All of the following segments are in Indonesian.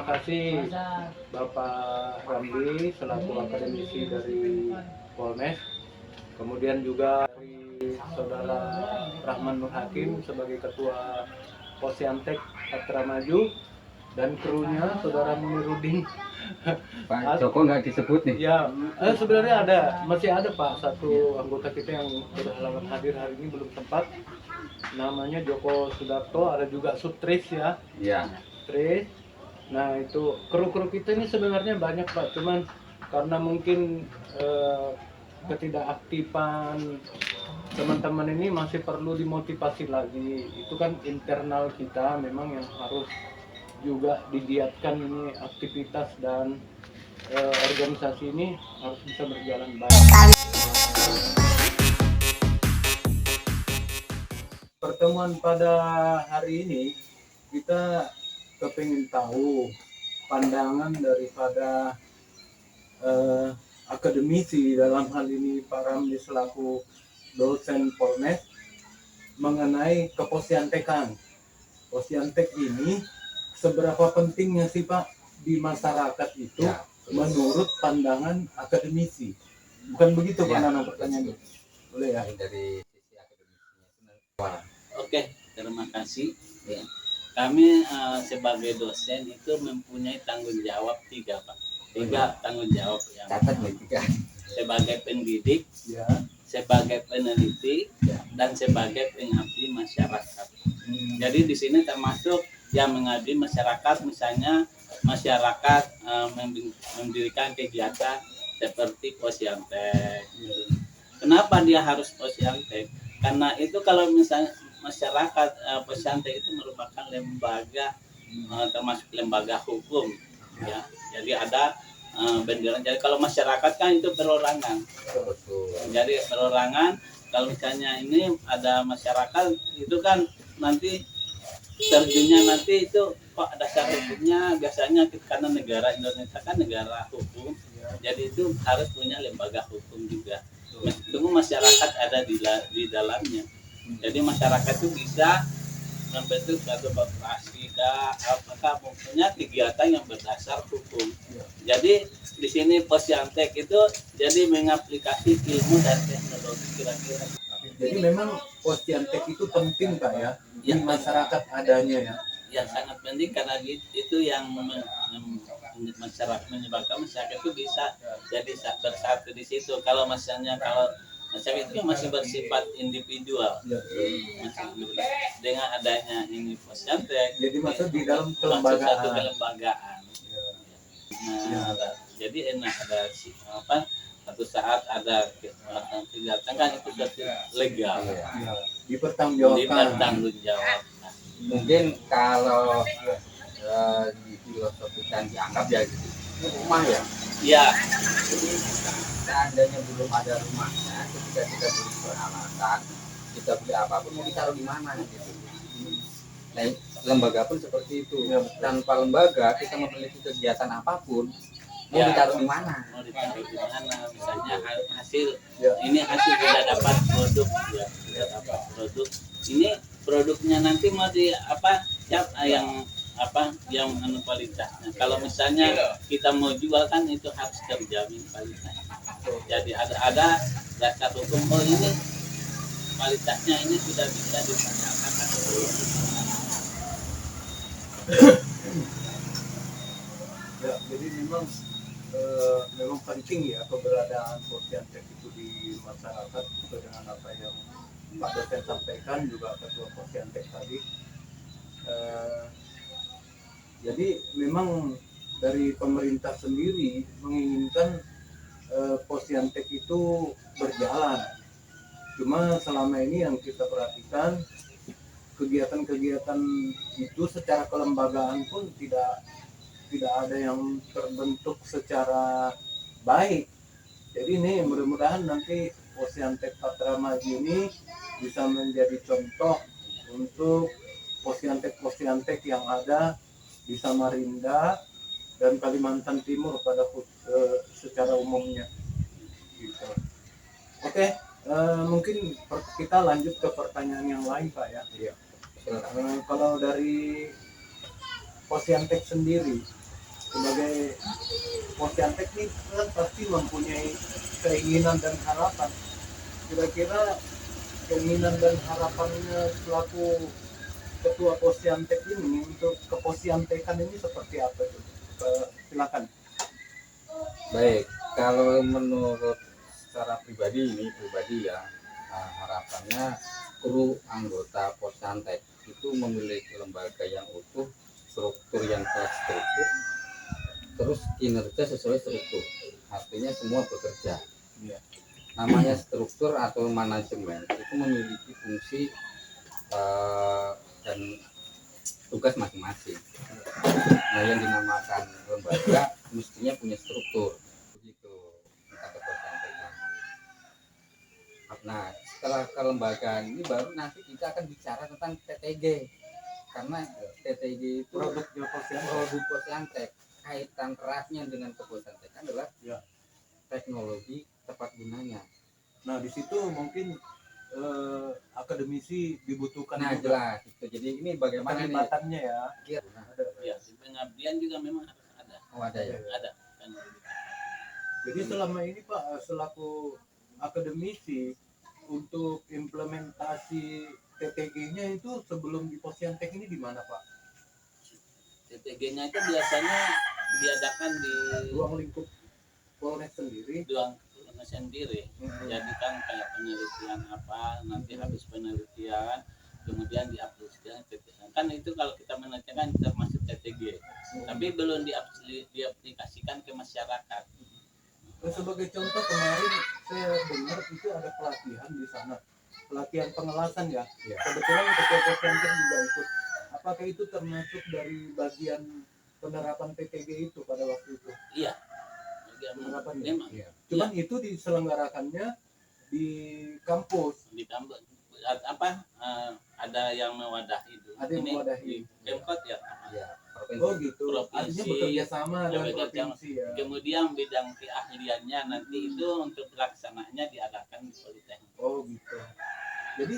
terima kasih Bapak Ramli selaku akademisi dari Polmes. Kemudian juga dari Saudara Rahman Nur Hakim sebagai Ketua Posyantek Patra Maju dan krunya Saudara Muniruddin. Pak Joko nggak disebut nih? Ya, sebenarnya masih ada Pak satu anggota kita yang berhalangan hadir hari ini belum sempat. Namanya Joko Sudarto, ada juga Sutris ya. Iya. Sutris. Nah itu kru-kru kita ini sebenarnya banyak Pak, cuman karena mungkin ketidakaktifan teman-teman ini masih perlu dimotivasi lagi. Itu kan internal kita memang yang harus juga digiatkan ini aktivitas dan organisasi ini harus bisa berjalan baik. Pertemuan pada hari ini kita kepingin tahu pandangan daripada akademisi, dalam hal ini Pak Ramli selaku dosen Polmes, mengenai keposyantekan. Posyantek ini seberapa pentingnya sih Pak di masyarakat itu ya, menurut pandangan akademisi? Bukan begitu Pak Nano pertanyaannya? Boleh ya? Dari sisi akademisinya. Oke, terima kasih. Ya. Kami sebagai dosen itu mempunyai tanggung jawab tiga Pak. Tiga tanggung jawab yang sebagai pendidik, ya, sebagai peneliti, ya, dan sebagai pengabdi masyarakat. Jadi di sini termasuk yang mengabdi masyarakat, misalnya masyarakat mendirikan kegiatan seperti posyantek. Kenapa dia harus posyantek? Karena itu kalau misalnya masyarakat posyantek itu merupakan lembaga termasuk lembaga hukum, ya. Jadi ada bendera. Jadi kalau masyarakat kan itu perorangan. Jadi perorangan, kalau misalnya ini ada masyarakat itu kan nanti terjunnya nanti itu kok dasar hukumnya biasanya karena negara Indonesia kan negara hukum, jadi itu harus punya lembaga hukum juga. Meskipun masyarakat ada di dalamnya, jadi masyarakat itu bisa membentuk suatu korporasi, apakah mempunyai kegiatan yang berdasar hukum. Jadi di sini posyantek itu jadi mengaplikasi ilmu dan teknologi kira-kira. Jadi memang posyantek itu penting Pak ya, di masyarakat adanya ya. Ya sangat penting karena itu yang masyarakat menyebabkan masyarakat itu bisa jadi bersatu di situ. Kalau masyarakat itu masih bersifat individual, dengan adanya ini posyantek. Jadi masuk di dalam kelembagaan. Satu kelembagaan. Nah, jadi ada satu saat ada kegiatan kan itu sudah legal, dipertanggungjawabkan. Mungkin kalau difilosofikan dianggap ya gitu, rumah ya. Ya. Jadi seandainya belum ada rumahnya, ketika kita beli peralatan, kita beli apapun mau ditaruh di mana gitu. Nah, lembaga pun seperti itu. Tanpa lembaga kita memiliki kegiatan apapun, mau ditaruh di mana? Mau ditaruh di mana? Misalnya hasil ini hasil kita dapat produk ya, kita dapat produk. Ini produknya nanti mau di yang kualitasnya. Kalau misalnya kita mau jual kan itu harus terjamin kualitas. Jadi ada dasar hukum, oh ini kualitasnya ini sudah bisa ditanyakan atau belum. Ya, jadi memang penting ya keberadaan posyantek itu di masyarakat, sesuai dengan apa yang Pak dosen sampaikan, juga ketua posyantek tadi. Jadi memang dari pemerintah sendiri menginginkan posyantek itu berjalan. Cuma selama ini yang kita perhatikan, kegiatan-kegiatan itu secara kelembagaan pun tidak ada yang terbentuk secara baik. Jadi ini mudah-mudahan nanti posyantek Patra Maju ini bisa menjadi contoh untuk posyantek yang ada di Samarinda dan Kalimantan Timur pada secara umumnya. Gitu. Oke, mungkin kita lanjut ke pertanyaan yang lain Pak ya. Kalau dari posyantek sendiri, sebagai Posyantek nih kan pasti mempunyai keinginan dan harapan. Kira-kira keinginan dan harapannya selaku ketua Posyantek ini untuk keposyantekan ini seperti apa tuh? Silakan. Baik, kalau menurut secara pribadi ya, harapannya kru anggota Posyantek itu memiliki lembaga yang utuh, struktur yang terstruktur, terus kinerja sesuai struktur. Artinya semua bekerja. Iya. Namanya struktur atau manajemen itu memiliki fungsi dan tugas masing-masing. Nah, yang dinamakan lembaga mestinya punya struktur. Begitu kita keposyantekan. Nah, setelah kelembagaan ini baru nanti kita akan bicara tentang TTG. Karena TTG itu Produk Posyantek. Kaitan eratnya dengan keposyantekan adalah teknologi tepat gunanya. Nah, di situ mungkin akademisi dibutuhkan Nah, juga. jelas itu. Jadi ini bagaimana nih? Keterlibatannya ya. Ada. Ya, di pengabdian juga memang harus ada. Oh, ada ya. Ada. Kan. Jadi selama ini Pak, selaku akademisi untuk implementasi TTG-nya itu sebelum di Posyantek ini di mana Pak? TTG-nya itu biasanya diadakan di Ruang lingkup Polres sendiri. ruang sendiri. Jadi kan kayak penelitian apa, nanti habis penelitian kemudian diaplikasikan kan itu kalau kita menelitikan termasuk TTG, tapi belum diaplikasikan ke masyarakat. Sebagai contoh kemarin saya dengar itu ada pelatihan di sana, pelatihan pengelasan ya. Kebetulan ketua Posyantek juga ikut. Apakah itu termasuk dari bagian penerapan TTG itu pada waktu itu? Iya. Penerapannya. Memang. Cuman itu diselenggarakannya di kampus. Di kampus apa ada yang mewadahi itu. Ada yang mewadahi. Pemkot ya. Iya. Oh gitu. Provinsi. Artinya bekerja sama dengan provinsi ya. Kemudian bidang keahliannya nanti itu untuk pelaksanaannya diadakan di Politeknik. Oh gitu. Jadi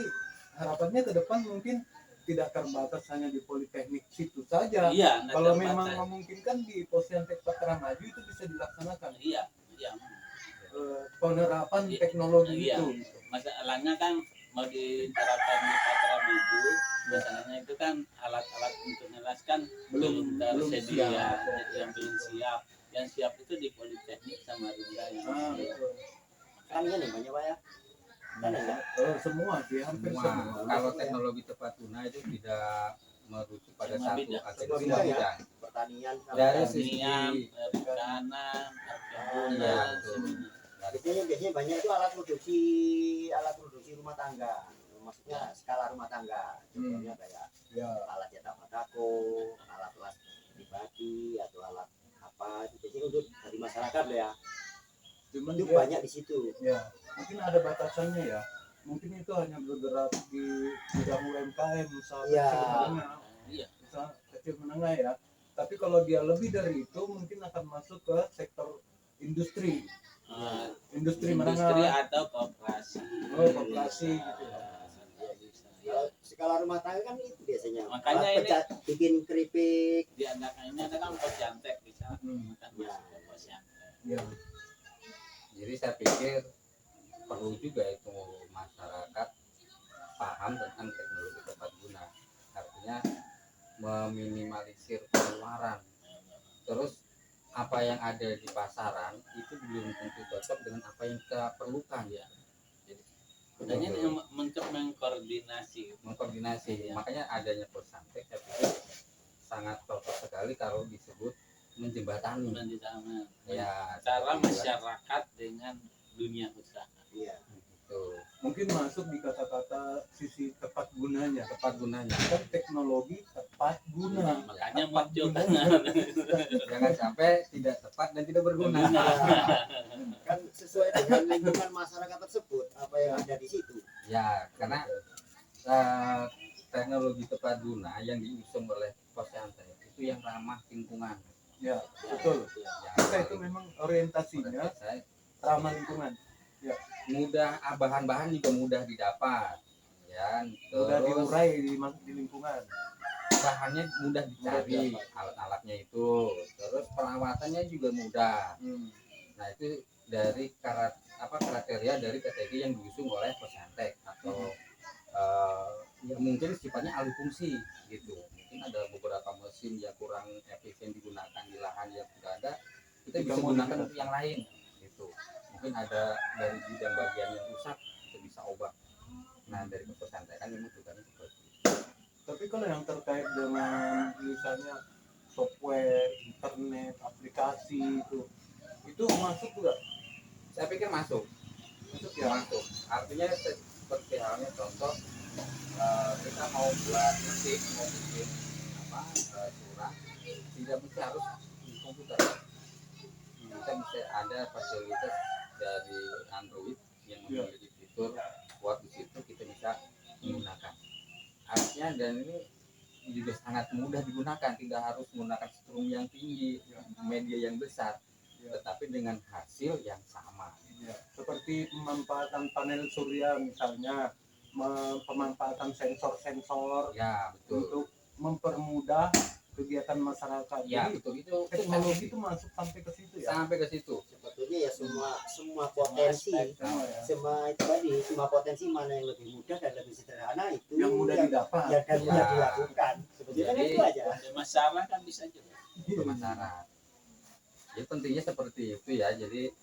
harapannya ke depan mungkin tidak terbatas hanya di Politeknik situ saja. Iya, kalau memang memungkinkan di Posyantek Patra Maju itu bisa dilaksanakan. Iya, iya. Penerapan teknologi iya. itu. Masalahnya kan mau diterapkan di Patra Maju, masalahnya itu kan alat-alat untuk menjelaskan belum tersedia, yang belum siap. Yang siap itu di Politeknik Samarinda yang kan ini banyak Pak ya. Semua sih, hampir semua. Kalau teknologi tepat guna itu tidak merujuk pada satu akademisi ya. bidang. Pertanian Dari pertanian, sisi perikanan, biasanya banyak itu alat produksi rumah tangga. Maksudnya skala rumah tangga. Contohnya kayak alat cetak batako, alat pribadi atau alat apa itu biasanya untuk dari masyarakat ya. Cuman itu banyak di situ. Ya, mungkin ada batasannya ya. Mungkin itu hanya bergerak di bidang UMKM, usaha kecil menengah. Iya. Usaha kecil menengah ya. Tapi kalau dia lebih dari itu mungkin akan masuk ke sektor industri. Industri menengah atau koperasi. Koperasi gitu ya. Kalau skala rumah tangga kan itu biasanya. Makanya ini bikin keripik. Diadakan ini ada kan Posyantek bisa. Kan Posyantek. Ya. Jadi saya pikir perlu juga itu masyarakat paham tentang teknologi tepat guna. Artinya meminimalisir pengeluaran. Terus apa yang ada di pasaran itu belum tentu cocok dengan apa yang kita perlukan ya. Jadi untuk mengkoordinasi. Ya. Makanya adanya Posyantek saya pikir sangat cocok sekali kalau disebut menjembatani ya cara masyarakat dengan dunia usaha. Iya. Gitu. Mungkin masuk di kata-kata sisi tepat gunanya. Kan teknologi tepat guna. Makanya muncul jangan sampai tidak tepat dan tidak berguna. Kan sesuai dengan lingkungan masyarakat tersebut apa yang ada di situ. Ya, karena teknologi tepat guna yang diusung oleh Posyantek itu yang ramah lingkungan. Ya, betul. Kita itu memang orientasinya ramah lingkungan. Ya. Mudah, bahan-bahan juga mudah didapat. Ya, mudah diurai di lingkungan. bahannya mudah dicari, alat-alatnya itu, terus perawatannya juga mudah. Nah itu dari kriteria dari KTG yang diusung oleh Posyantek atau ya mungkin sifatnya alih fungsi gitu. Mungkin ada beberapa mesin yang kurang efisien digunakan di lahan yang sudah ada, kita bisa gunakan untuk yang lain gitu. Mungkin ada dari bidang bagian yang rusak, kita bisa ubah. Nah dari Posyantek kan memang tugasnya seperti itu. Tapi kalau yang terkait dengan misalnya software, internet, aplikasi itu masuk juga? Saya pikir masuk ya, masuk. Artinya seperti halnya contoh kita mau buat musik, mau bikin surat, tidak mesti harus di komputer. Kita bisa ada fasilitas dari Android yang memiliki fitur buat di situ kita bisa menggunakan. Artinya dan ini juga sangat mudah digunakan, tidak harus menggunakan strum yang tinggi, media yang besar, tetapi dengan hasil yang sama. Seperti pemanfaatan panel surya misalnya, pemanfaatan sensor-sensor Ya betul. untuk mempermudah kegiatan masyarakat. Ya Jadi betul, itu teknologi itu masuk sampai ke situ ya. Sampai ke situ. Sebetulnya ya semua potensi, semua itu tadi, semua potensi mana yang lebih mudah dan lebih sederhana itu Yang mudah didapat. ya dan mudah dilakukan. Sebetulnya kan itu aja. Masalah kan bisa juga. Pemasaran. Jadi pentingnya seperti itu ya. Jadi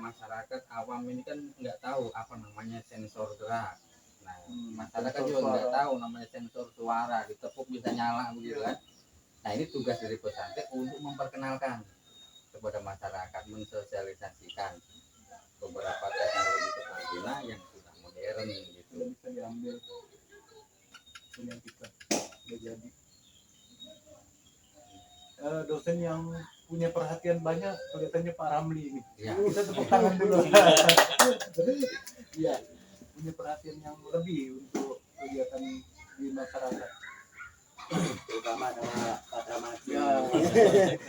masyarakat awam ini kan nggak tahu apa namanya sensor gerak. Nah, masyarakat juga nggak tahu namanya sensor suara, ditepuk bisa nyala begitu kan. Nah ini tugas dari Posyantek untuk memperkenalkan kepada masyarakat, mensosialisasikan beberapa teknologi tepat guna yang sudah modern gitu. Bisa diambil punya kita udah jadi. Dosen yang punya perhatian banyak kelihatannya Pak Ramli ini. Ya. Kita tepuk tangan dulu. Iya, punya perhatian yang lebih untuk kegiatan di masyarakat. Terutama sama Pak Ramadi. Ya,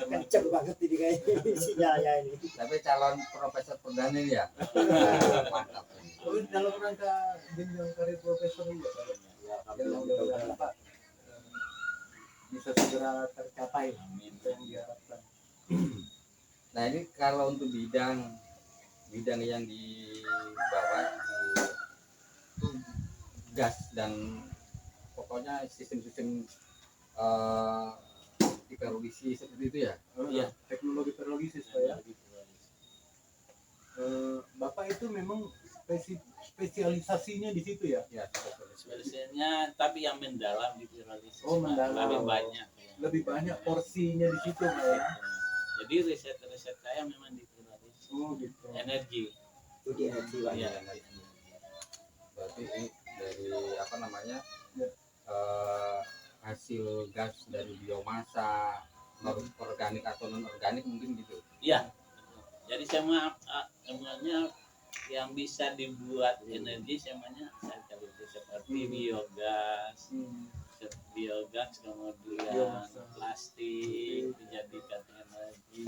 Kenceng banget ini kayaknya sinyalnya ini. Tapi calon profesor perdana ini ya. Mantap. oh, dalam rangka jenjang karir profesor juga Pak. Ya, mudah-mudahan Pak bisa segera tercapai apa yang diharapkan. Nah ini kalau untuk bidang yang dibawa itu gas dan pokoknya sistem-sistem hiperolisi seperti itu ya. Iya, teknologi terlogisis Pak ya. Bapak itu memang spesialisasinya di situ ya? Ya, Spesialnya tapi yang mendalam di piralisasi. Oh, mendalam. Lebih banyak. Lebih banyak porsinya di situ Pak ya. Jadi riset saya memang di piralisasi. Oh gitu. Energi. Itu di energi Pak. Iya. berarti ini dari apa namanya Ya. hasil gas dari biomasa, organik atau non organik mungkin gitu. Iya. Jadi semuanya yang bisa dibuat energi semuanya saya teliti seperti biogas, kemudian Biomasa. plastik dijadikan energi,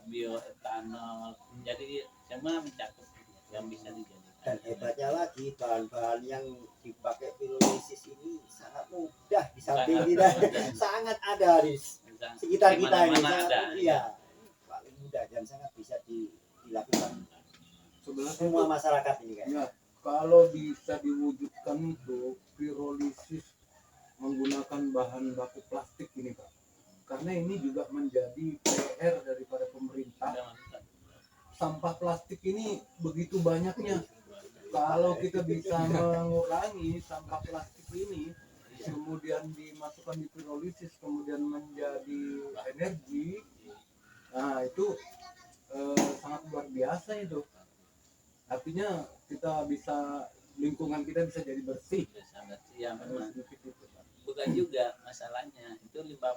bioetanol. Jadi semua mencakup yang bisa dijadikan. Dan hebatnya lagi bahan-bahan yang dipakai pirolisis ini sangat mudah di samping kita sangat ada di sekitar kita ini. Dimana-mana ada. Iya, paling mudah dan sangat bisa dilakukan Sebenarnya semua masyarakat ini kan. ya, kalau bisa diwujudkan untuk pirolisis menggunakan bahan baku plastik ini Pak, karena ini juga menjadi PR daripada pemerintah. Sampah plastik ini begitu banyaknya. Kalau kita bisa mengurangi sampah plastik ini, kemudian dimasukkan di pirolisis, kemudian menjadi energi, nah itu sangat luar biasa itu. Artinya kita bisa, lingkungan kita bisa jadi bersih. Ya memang. Bukan juga masalahnya itu limbah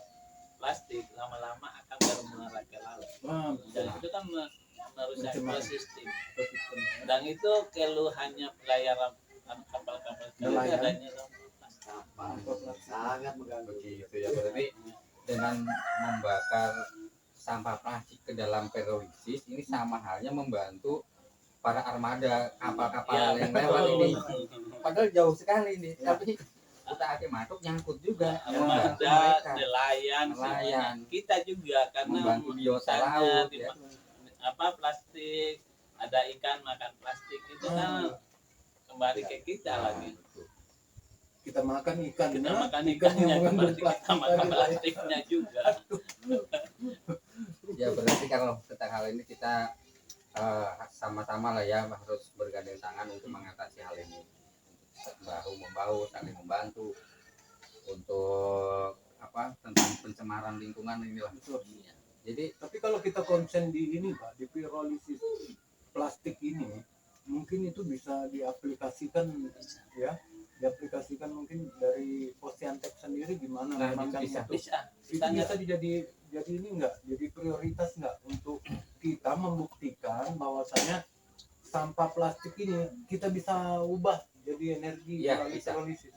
plastik lama-lama akan mengarah ke laut. Dan itu kan merusak ekosistem. Dan itu keluhannya pelayaran kapal-kapal Nelayan. adanya Sangat mengganggu. Begitu ya, berarti dengan membakar sampah plastik ke dalam pirolisis ini sama halnya membantu para armada kapal-kapal Ya, yang lewat ini. Padahal jauh sekali ini, tapi kita ake matuk nyangkut juga Armada, mereka nelayan, Nelayan. semuanya. Kita juga karena membantu biota misalnya laut di- ya. plastik, ada ikan makan plastik itu kan kembali ke kita Nah, lagi. betul. Kita makan ikan, Kita makan ikan ikannya yang mengandung berarti kita plastik makan tadi. plastiknya juga. Ya berarti kalau tentang hal ini kita sama-sama lah ya harus bergandeng tangan untuk mengatasi hal ini, bahu membahu saling membantu untuk apa tentang pencemaran lingkungan inilah. Betul. Jadi Tapi kalau kita konsen di ini Pak, di pirolisis plastik ini, mungkin itu bisa diaplikasikan ya, diaplikasikan mungkin dari Posyantek sendiri gimana Nah, makanya bisa. itu bisa jadi ini enggak, jadi prioritas enggak untuk kita membuktikan bahwasanya sampah plastik ini kita bisa ubah jadi energi Ya, melalui bisa. pirolisis.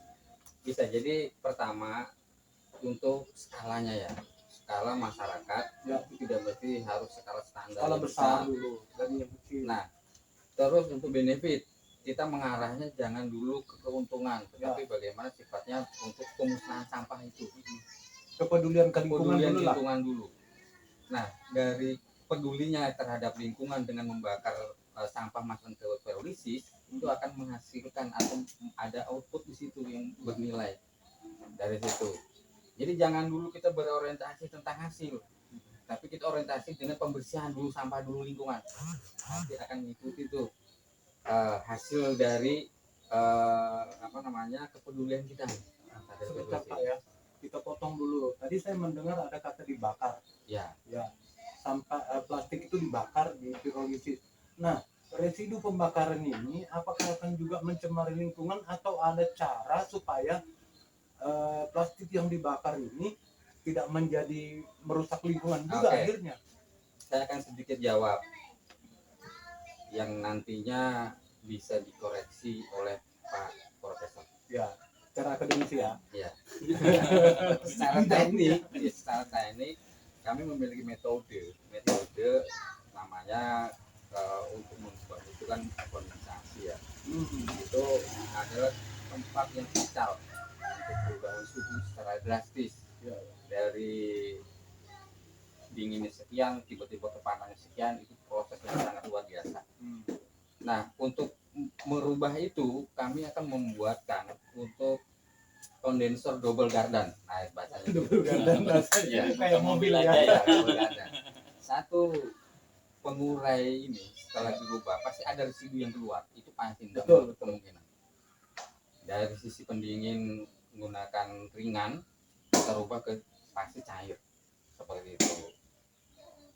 bisa. Jadi pertama untuk skalanya ya, skala masyarakat Ya. itu tidak berarti harus skala standar Skala yang besar dulu dari yang kecil. Nah, terus untuk benefit kita mengarahnya jangan dulu ke keuntungan, tetapi bagaimana sifatnya untuk pemusnahan sampah itu. Kepedulian ke lingkungan Kepedulian dulu lah. lingkungan dulu. Nah, dari pedulinya terhadap lingkungan dengan membakar sampah masuk ke pirolisis itu akan menghasilkan atau ada output di situ yang bernilai dari situ. Jadi jangan dulu kita berorientasi tentang hasil, tapi kita orientasi dengan pembersihan dulu sampah dulu lingkungan. Nanti akan mengikuti tuh hasil dari kepedulian kita. Sebentar Pak ya, kita potong dulu. Tadi saya mendengar ada kata dibakar. Ya, Sampah plastik itu dibakar di pirolisis. Nah, residu pembakaran ini apakah akan juga mencemari lingkungan atau ada cara supaya plastik yang dibakar ini tidak menjadi merusak lingkungan juga Oke. akhirnya? saya akan sedikit jawab yang nantinya bisa dikoreksi oleh Pak Profesor. Ya, cara akademisi ya. Ya. secara teknik kami memiliki metode namanya untuk membuat itu kan kondensasi ya. Itu adalah tempat yang vital untuk perubahan suhu secara drastis dari dinginnya sekian tiba-tiba ke panasnya sekian, itu proses yang sangat luar biasa. Nah, untuk merubah itu kami akan membuatkan untuk kondensor double garden. Nah, bahasanya Double garden Ya, kayak mobil ya. aja double garden. Satu pengurai ini setelah dirubah pasti ada residu yang keluar, itu pasti tidak Betul. menutup kemungkinan. Dari sisi pendingin menggunakan ringan kita rubah ke pasti cair seperti itu.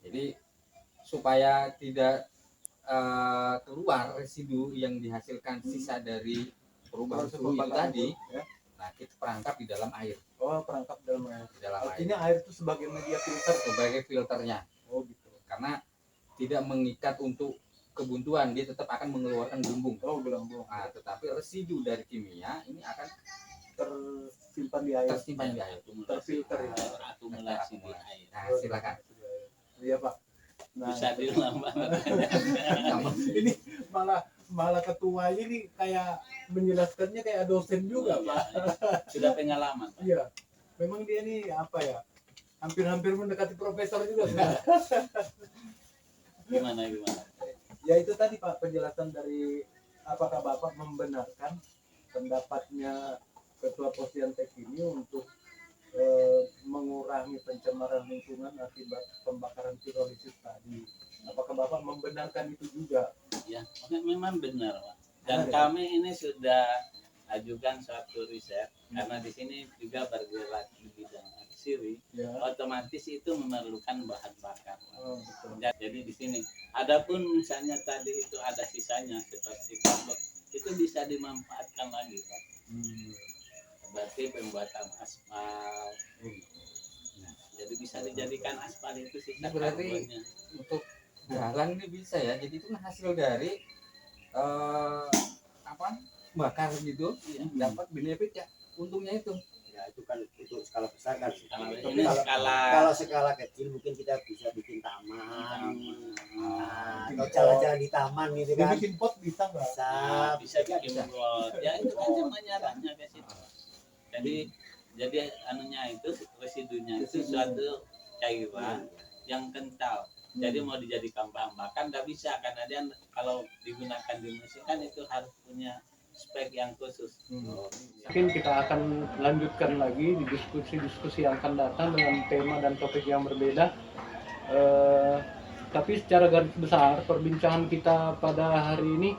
Jadi supaya tidak keluar residu yang dihasilkan sisa dari perubahan Proses suhu itu pembakaran tadi, itu, ya. nah kita perangkap di dalam air, Oh, perangkap dalam air. di dalam air Artinya air itu sebagai media filter. sebagai filternya, Oh, gitu. karena tidak mengikat untuk kebuntuan, dia tetap akan mengeluarkan gelembung. Oh, gelembung. Nah, tetapi residu dari kimia ini akan Tersimpan di air. tersimpan di air. Terfilter ya. Akumulasi di air. Nah, silakan. Iya Pak. Nah, Bisa dilambat. ini malah ketua ini kayak menjelaskannya kayak dosen juga Pak. Sudah pengalaman, Pak. Iya. Memang dia ini apa ya? Hampir-hampir mendekati profesor juga. Gimana? Ya itu tadi Pak penjelasan dari apakah Bapak membenarkan pendapatnya Ketua Posyantek ini untuk mengurangi pencemaran lingkungan akibat pembakaran pirolisis tadi. Apakah Bapak membenarkan itu juga? Ya, memang benar, Pak. Dan Benar, ya? kami ini sudah ajukan suatu riset karena di sini juga bergerak di bidang aksiri, Ya. otomatis itu memerlukan bahan bakar, Pak. Oh, betul. Jadi di sini, adapun misalnya tadi itu ada sisanya seperti karbon, itu bisa dimanfaatkan lagi, Pak. Berarti pembuatan aspal. Nah, jadi bisa dijadikan aspal itu sisa Ini berarti karbonnya. untuk jalan ini bisa ya, jadi itu hasil dari bakar gitu, Iya. dapat benefit ya, untungnya itu. Ya itu kan itu skala besar kan. Kalau Tapi ini kalau skala kecil mungkin kita bisa bikin taman. Nah, atau jalan-jalan di taman gitu kan. Dibikin pot bisa nggak? Bisa, bisa bikin bisa. buat ya itu kan cuma nyaranya ke situ. Jadi anunya itu residunya itu suatu cairan yang kental. Jadi mau dijadikan bahan makan nggak bisa, karena dia kalau digunakan di mesin kan itu harus punya spek yang khusus. Mungkin kita akan lanjutkan lagi di diskusi-diskusi yang akan datang dengan tema dan topik yang berbeda. Tapi secara garis besar perbincangan kita pada hari ini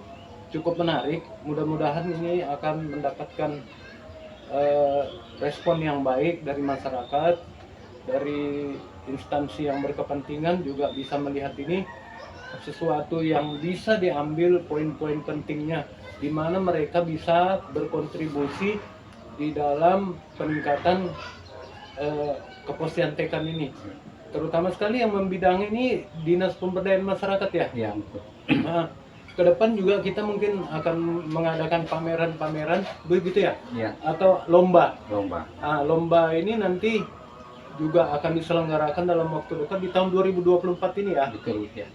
cukup menarik. Mudah-mudahan ini akan mendapatkan respon yang baik dari masyarakat, dari instansi yang berkepentingan juga bisa melihat ini sesuatu yang bisa diambil poin-poin pentingnya, di mana mereka bisa berkontribusi di dalam peningkatan keposyantekan ini. Terutama sekali yang membidangi ini Dinas Pemberdayaan Masyarakat ya. Iya, betul. Nah, ke depan juga kita mungkin akan mengadakan pameran-pameran begitu ya, Iya, atau lomba. lomba. Lomba ini nanti juga akan diselenggarakan dalam waktu dekat di tahun 2024 ini ya. Betul ya.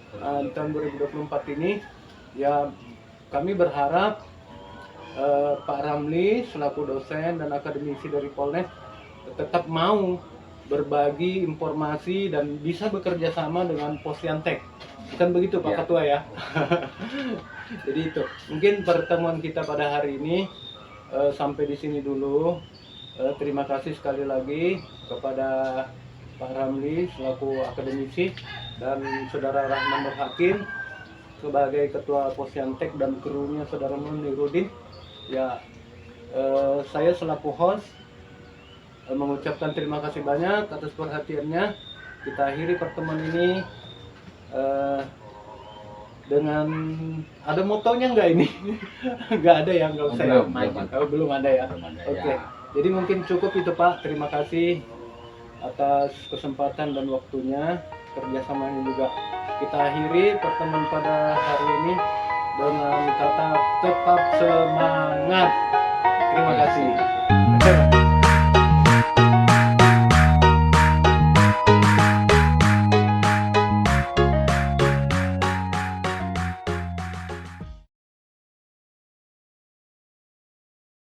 Di tahun 2024 ini ya kami berharap Pak Ramli selaku dosen dan akademisi dari Polnes tetap mau berbagi informasi dan bisa bekerja sama dengan Posyantek. Bukan begitu Pak Ya. Ketua ya? Jadi itu mungkin pertemuan kita pada hari ini sampai di sini dulu. Terima kasih sekali lagi kepada Pak Ramli selaku akademisi dan Saudara Rahman Nur Hakim sebagai Ketua Posyantek dan krunya Saudara Munirudin. Ya, saya selaku host mengucapkan terima kasih banyak atas perhatiannya. Kita akhiri pertemuan ini dengan ada motonya nggak ini? Nggak ada ya, nggak usah ya? Belum ada ya. Oke. Jadi mungkin cukup itu Pak. Terima kasih atas kesempatan dan waktunya. Kerjasamanya juga kita akhiri pertemuan pada hari ini dengan kata tetap semangat. Terima kasih.